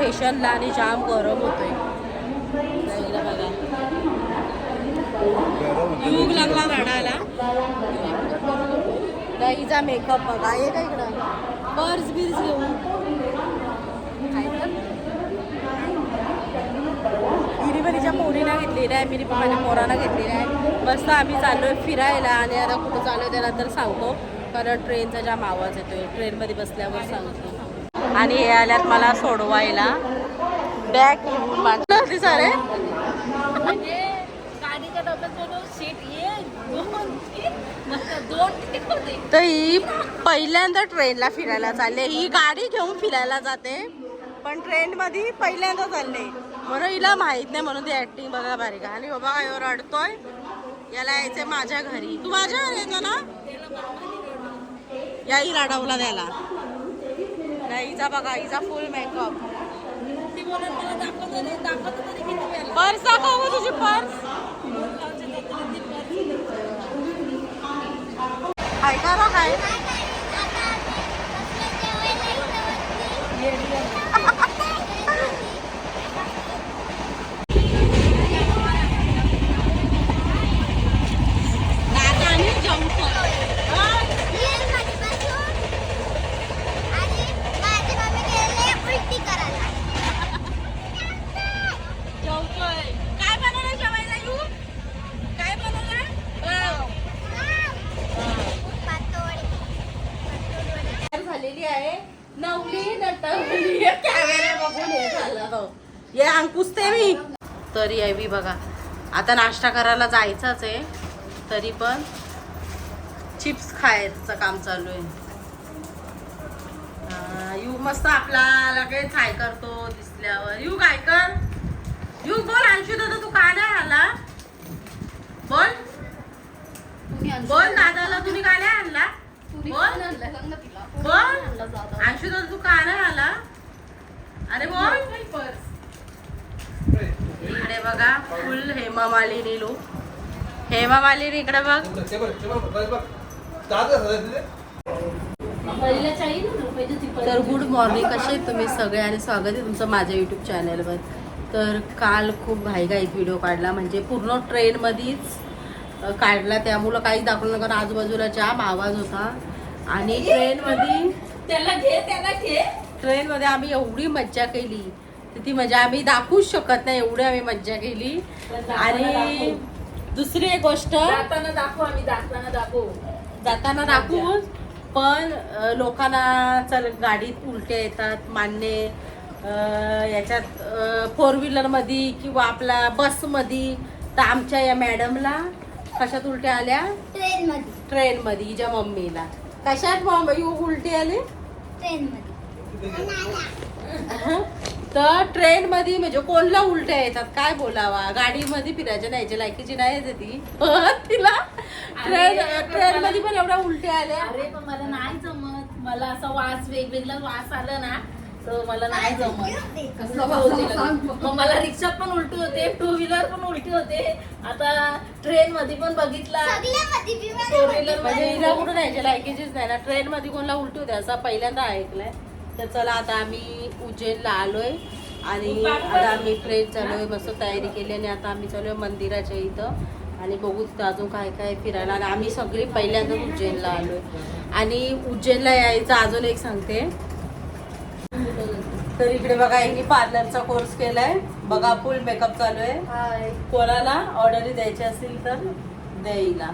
स्टेशनला आणि जाम गरम होतोय. बघा युग लागला रडायला. हिचा मेकअप बघा. हे काय इकडं पर्स बिर्स घेऊन हिरीबरीच्या पोरीला घेतलेल्या आहे, मी पण माझ्या पोराला घेतलेल्या आहे. मस्त आम्ही चाललोय फिरायला आणि आता कुठं चालू आहे त्यानंतर सांगतो, कारण ट्रेनचा जाम आवाज येतोय. ट्रेनमध्ये बसल्यावर सांगतो. आणि हे आल्यात मला सोडवायला बॅग घेऊन माझं सारे गाडीच्या डब्यात सीट तर ही पहिल्यांदा ट्रेनला फिरायला चालले. ही गाडी घेऊन फिरायला जाते पण ट्रेन मध्ये पहिल्यांदा चालले म्हणून हिला माहित नाही, म्हणून ती ऍक्टिंग बघा भारी का. आणि बाबा यावर अडतोय, याला यायचंय माझ्या घरी. तू माझ्या घरी येतो ना, याही रडवला त्याला. हिचा बघा, हिचा फुल मेकअप. पर्स दाखव तुझी पर्स. हाय का रा हाय. ये अंकुशते मी तरी आहे बी बघा. आता नाश्ता करायला जायचाच आहे, तरी पण चिप्स खायचं काम चालू आहे. यू मस्त आपला लगेच काय करतो दिसल्यावर. यू काय कर, यू बोल. अंशू दादा तू का नाही आला, बोल बोल. दादाला तुम्ही का नाही आणला, बोल बोल. अंशू दादा तू का नाही आला, अरे बोल. इकडे बघा फुल हेमा मालिनी लुक. हेमा मालिनी इकडे बघ. तर गुड मॉर्निंग, कसे आहेत तुम्ही सगळे आणि स्वागत आहे तुमचं माझ्या यूट्यूब चॅनलवर. तर काल खूप घाईघाईत व्हिडिओ काढला, म्हणजे पूर्ण ट्रेनमध्येच काढला, त्यामुळं काहीच दाखवलं नाही कारण आजूबाजूला जाम आवाज होता. आणि ट्रेनमध्ये आम्ही एवढी मज्जा केली, ती मजा आम्ही दाखवूच शकत नाही, एवढी आम्ही मज्जा केली. आणि दुसरी एक गोष्ट, जाताना दाखवू पण लोकांना चल गाडीत उलट्या येतात मान्य, याच्यात फोर व्हीलर मध्ये किंवा आपला बस मध्ये. तर आमच्या या मॅडमला कशात उलट्या आल्या, ट्रेन मध्ये. हिच्या मम्मीला कशात मम्मी उलटी आली, ट्रेन मध्ये. तर ट्रेन मध्ये म्हणजे कोणला उलट्या येतात काय बोलावा. गाडीमध्ये फिरायच्या न्यायच्या लायकीची नाही येते ती, तिला ट्रेन मध्ये पण एवढ्या उलट्या आल्या. अरे पण मला नाही जमत, मला असं वास वेगवेगळा वास आला ना तर मला नाही जमत. मग मला रिक्षात पण उलटी होते, टू व्हीलर पण उलटी होते, आता ट्रेन मध्ये पण बघितला. फोर व्हीलर म्हणजे हिला कुठं न्यायच्या लायकीचीच नाही ना, ट्रेन मध्ये कोणला उलटी होते असं पहिल्यांदा ऐकलंय. तर चला आता आम्ही उज्जैनला आलोय आणि आता आम्ही ट्रेन चालूय, मस्त तयारी केली आणि आता आम्ही चालूय मंदिराच्या इथं आणि बघू तिथं अजून काय काय फिरायला. आणि आम्ही सगळी पहिल्यांदाच उज्जैनला आलोय. आणि उज्जैनला यायचं अजून एक सांगते, तर इकडे बघा यांनी पार्लरचा कोर्स केलाय बघा, फुल मेकअप चालू आहे. कोणाला ऑर्डर द्यायची असेल तर द्यायला.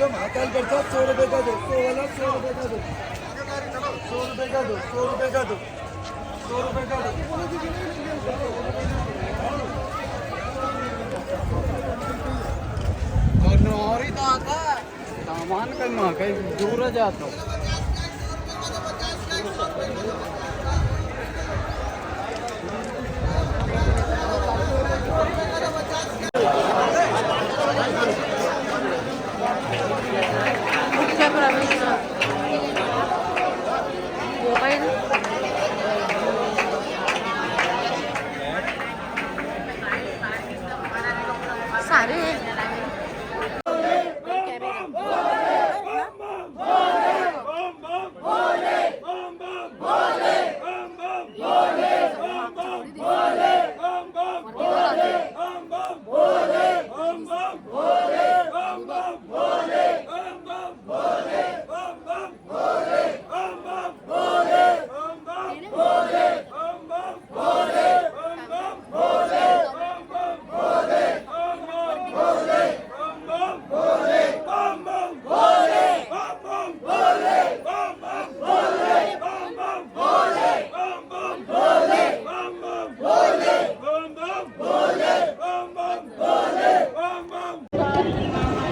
महाकाल करता 100 रुपये का दो, 100 वाला 100 रुपये का दो, 100 रुपये का दो, 100 रुपये का दो, 100 रुपये का दो. सामान काय मग काही दूर जातो. मुख्य प्रवेश मोबाईल सारे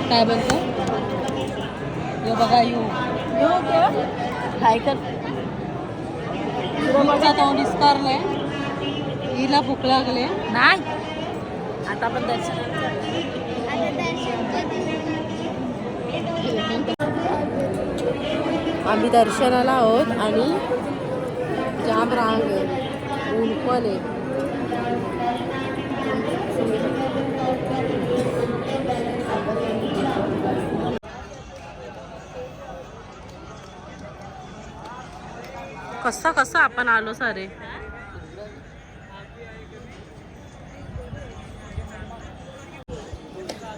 काय बोलतो यो बघा यो काय कर तुमचा तोंड विस्कारलाय हिला भूक लागले नाही आता आपण दर्शन आम्ही दर्शनाला आहोत आणि जाम रांग आहे ऊन पण आहे. कसं आपण आलो सारे.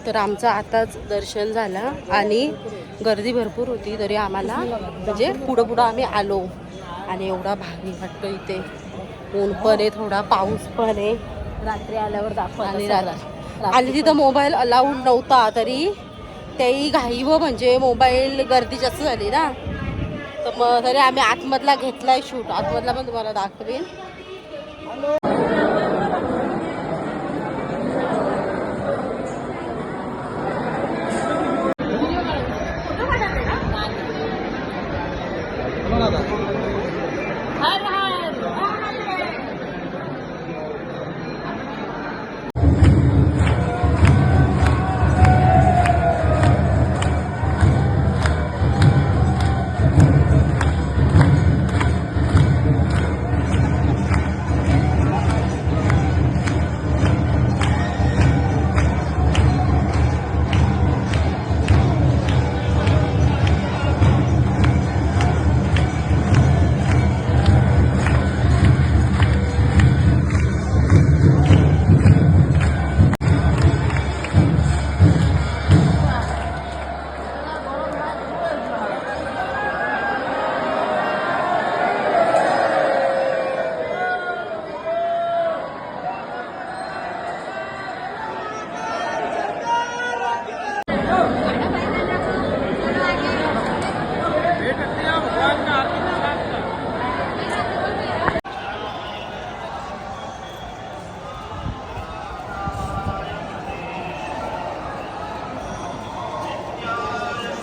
तर आमचं आताच दर्शन झालं आणि गर्दी भरपूर होती तरी आम्हाला म्हणजे पुढं आम्ही आलो आणि एवढा भारी वाटतो इथे. ऊन पण आहे थोडा पाऊस पण आहे. रात्री आल्यावर दाखवा आणि आणि तिथं मोबाईल अलाउड नव्हता तरी त्याही घाई व म्हणजे मोबाईल गर्दी जास्त झाली ना तर मग तरी आम्ही आतमधला घेतलाय शूट. आतमधला पण तुम्हाला दाखवेन.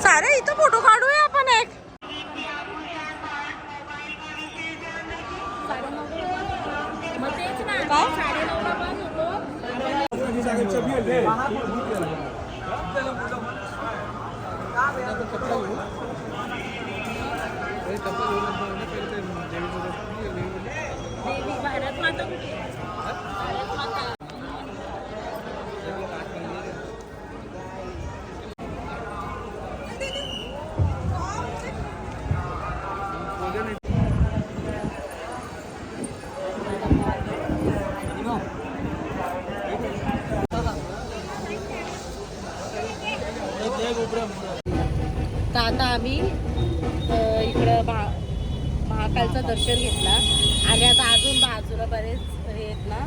सारे इथं फोटो काढूया आपण एक. मग तेच ना काय? 9:30ला बंद देवी भारत माता कुठे आहे? भारत माता तर आता आम्ही इकडं महाकालचं दर्शन घेतला आणि आता अजून बाजूला बरेच हे आहेत ना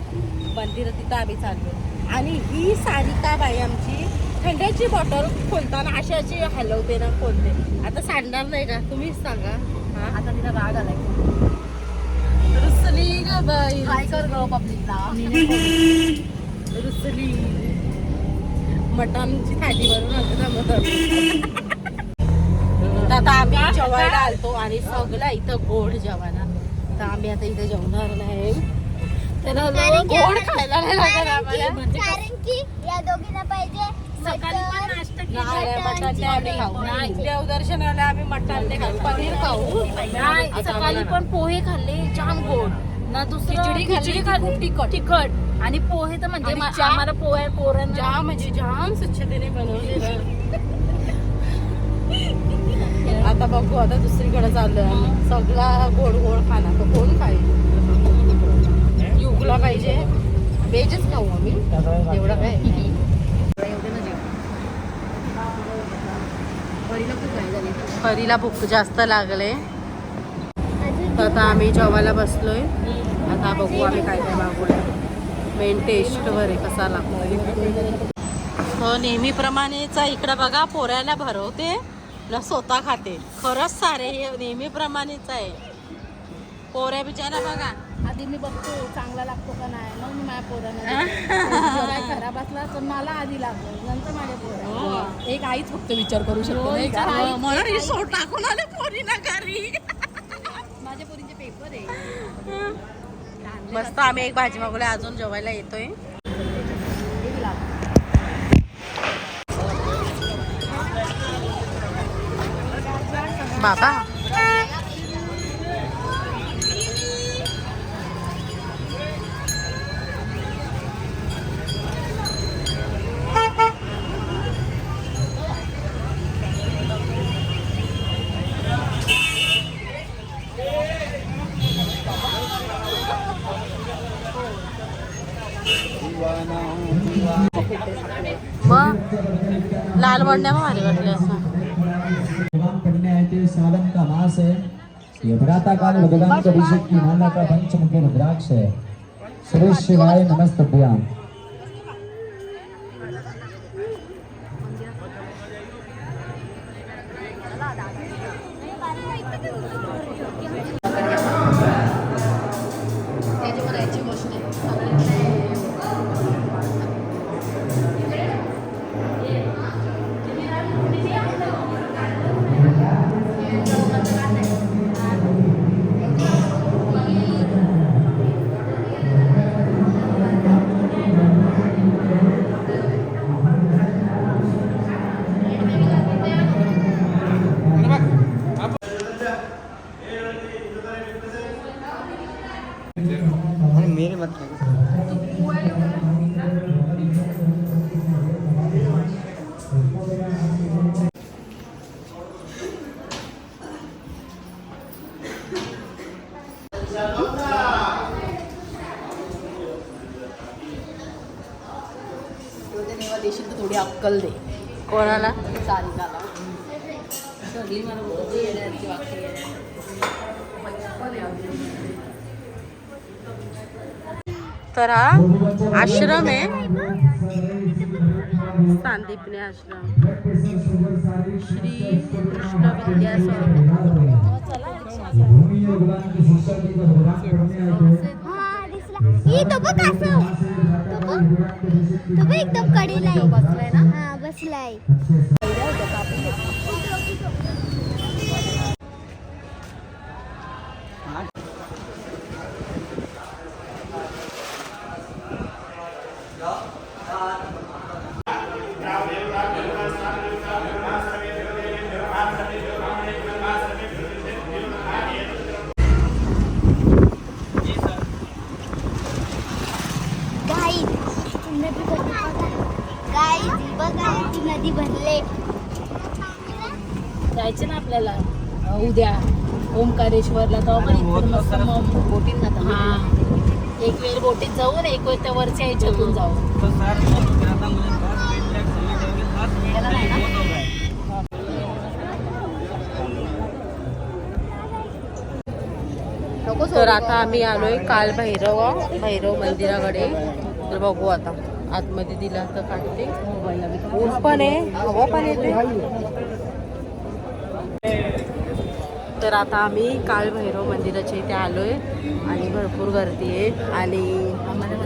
मंदिरं तिथं आम्ही चाललो. आणि ही सारिका बाई आमची थंड्याची बॉटल खोलताना अशी हलवते ना खोलते. आता सांडणार नाही का तुम्हीच सांगा. हा आता तिला राग आलाय. रुसली ग बाई काय कर ग पब्लिकला. रुसली मटणची थाली भरून आणते ना मटण. आता आम्ही जेवायला आलतो आणि सगळं इथं गोड जेवण, तर आम्ही आता इथे जेवणार नाही. त्यांना गोड खायला नाही लागत आम्हाला. कारण की या दोघींना पाहिजे सकाळी पण नाश्ता नाही, मटण नाही आम्ही खाऊ. नाही. देवदर्शनाला आम्ही मटण नाही खाऊ, पनीर खाऊ. नाही, आता सकाळी आम्हाला पण पोहे खाल्ले जाम गोड ना, दुसरं खिचडी खाल्ली तिखट आणि पोहे तर म्हणजे आणि चहा. आम्हाला पोरांना जाम म्हणजे जाम स्वच्छतेने बनवलेलं. आता बघू, आता दुसरीकडे चाललोय आम्ही. सगळा गोड गोड खाना तर कोण खाईल. युगला पाहिजे व्हेजच खाऊ आम्ही, एवढं काय. परीला भूक जास्त लागले, तर आता आम्ही जेवायला बसलोय. आता बघू आम्ही काय काय मागवलं. मेन टेस्ट वर आहे कसा लागतो. हो नेहमीप्रमाणेच इकडं बघा, पोऱ्याला भरवते न स्वतः खाते. खरंच सारे हे नेहमीप्रमाणेच आहे. पोऱ्या बिचारा बघा, आधी मी बघतो चांगला लागतो का नाही, मग मी माझ्या पोरांना खराब असला तर मला आधी लागतो, नंतर माझ्या पोरांना. एक आईच फक्त विचार करू शकतो नाही का? म्हणून ही सोड टाकून आले पोरीना घरी. माझ्या पोरींचे पेपर आहे. मस्त आम्ही एक भाजी मागवली, अजून जेवायला येतोय. बाबा मग लाल वडण्या भारी वाटले असं. भगवान पढ़ने आए थे, सावन का मास है, ये भ्राता काल भगवान का अभिषेक की माला का पंचमुखी रुद्राक्ष है. श्री शिवाय नमस्तभ्याम. मेरे मत देशील तर थोडी अक्कल दे. कोणाला? सारिकाला सगळी मला बोलते येण्याची वाक्य. तर हा आश्रम आहे, सांदीपनी आश्रम, श्री कृष्ण विद्या हा दिसला. ही तो बघ असं, तो बघ एकदम कडेला आहे. बसलाय ना? हा बसलाय. नदी भरले. जायचं ना आपल्याला उद्या ओंकारेश्वरला, तेव्हा पण इकडे मस्त बोटीत जातात. हा, एक वेळ बोटीत जाऊ ना, एक वेळ त्या वरच्या ह्याच्यातून जाऊ. त्याला नाही ना? तर आता आम्ही आलोय काल भैरव मंदिराकडे. तर बघू आता आतमध्ये दिला तर काढते. ऊन पण आहे, हवा पण येते. तर आता आम्ही काल भैरव मंदिराच्या इथे आलोय आणि भरपूर गर्दी आहे. आणि आम्हाला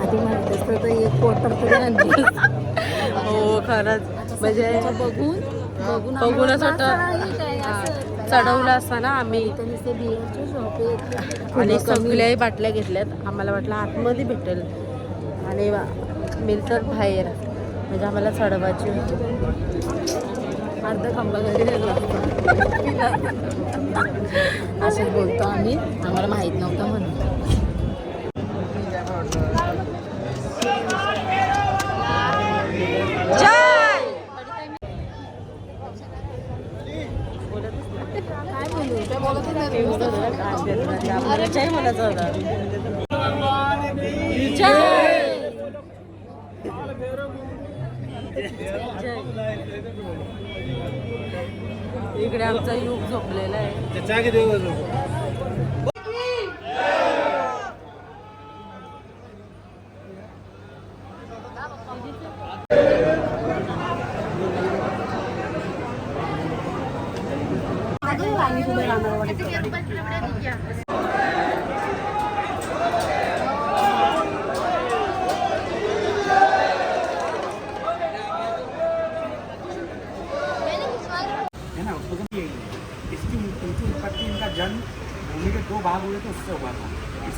आधी माहित असतं तर एक क्वार्टर तरी आणली. हो खरंच म्हणजे बघून बघूनच आम्हाला वाटतं असं काय, असं चढवलं असताना आम्ही इथं नुसते बिअरचे शॉप आहेत. आणि सगळ्याही बाटल्या घेतल्यात. आम्हाला वाटलं आतमध्ये भेटेल आणि मिळतात बाहेर, म्हणजे आम्हाला चढवायची होती. अर्धा खांबा घरी गेलो असं बोलतो आम्ही, आम्हाला माहित नव्हतं म्हणून. काय बोलू, काय बोलतच नाही. जय म्हणायचं होता. इकडे आमचा युग झोपलेला आहे. है ना, उसको भी यही है। इसकी इनकी उत्पत्ति, इनका जन्म भूमि के 2 भाग हुए थे, उससे हुआ था।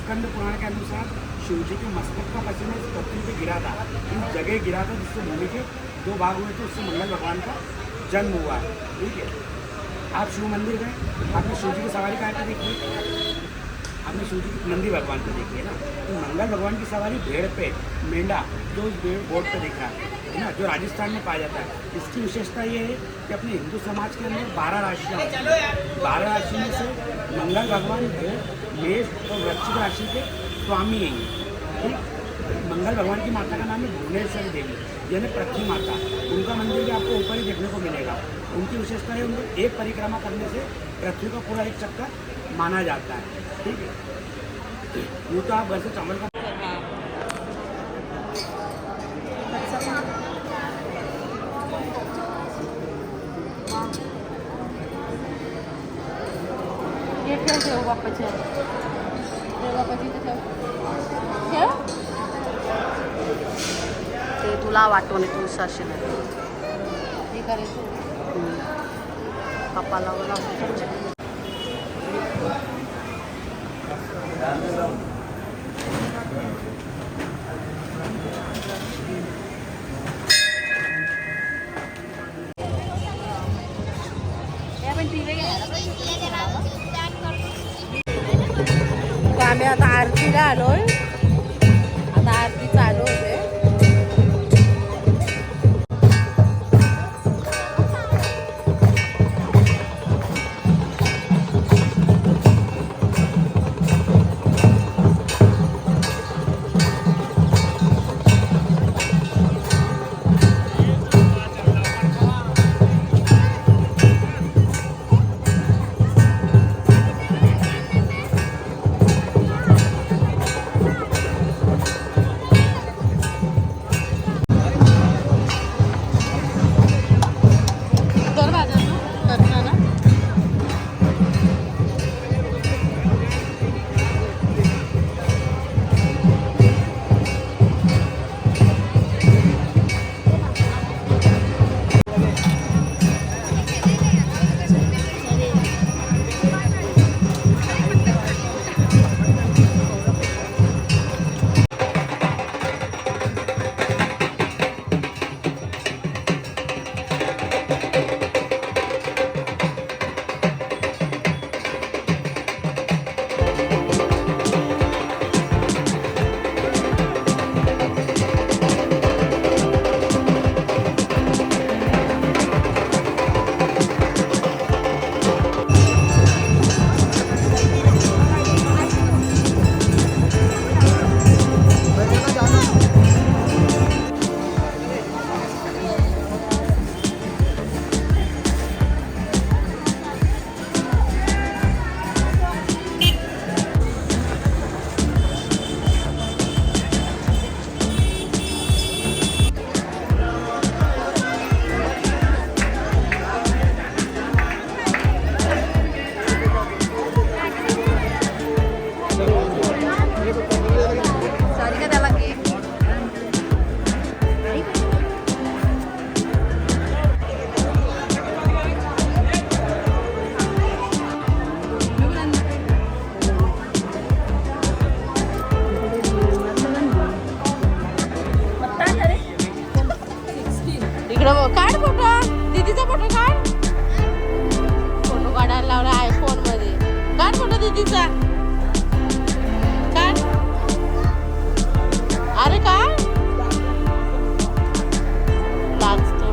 स्कंद पुराण के अनुसार शिव जी के मस्तक का पसीना इस पृथ्वी पे गिरा था, इस जगह गिरा था जिससे भूमि के 2 भाग हुए थे, उससे मंगल भगवान का जन्म हुआ है। ठीक है, आप शिव मंदिर गए, आपने शिव जी की सवारी कहाँ पर देखी, आपने शिव जी की नंदी भगवान को देखी है ना। तो मंगल भगवान की सवारी भेड़ पे, मेंढा जो उस भेड़ बोर्ड पे देखा है ना, जो राजस्थान में पाया जाता है। इसकी विशेषता ये है कि अपने हिंदू समाज के अंदर 12 राशियाँ होती हैं। 12 राशि में से मंगल भगवान मेष और वृश्चिक राशि के स्वामी हैं। ठीक, मंगल भगवान की माता का नाम है भुवनेश्वरी देवी, यानी पृथ्वी माता। उनका मंदिर भी आपको ऊपर ही देखने को मिलेगा। उनकी विशेषता है, उनको एक परिक्रमा करने से पृथ्वी का पूरा एक चक्कर माना जाता है। ठीक है, यूँ तो आप वैसे चावल का ठेव बाप्पाच्या, बाप्पाची ठेव. ते तुला वाटवणे तू शासन हे करायचं पप्पाला आम्ही आता आरतीला आलोय. आता आरती चालू होते. इकडं बघ, काढ फोटो, दीदीचा फोटो काढ. फोटो काढायला लावला आयफोन मध्ये. काढ फोटो दीदीचा, काढ. अरे काढ, लाजतो.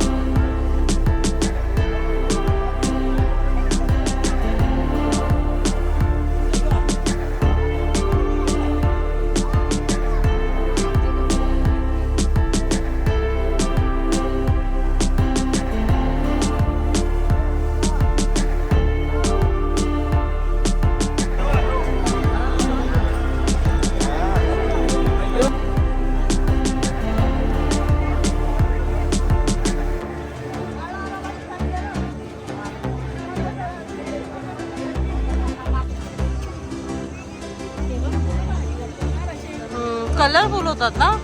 कलरफुल होतात ना.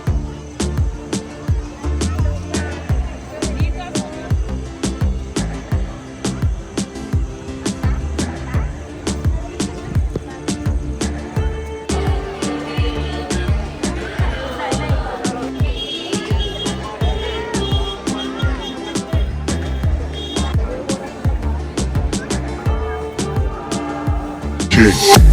Kick.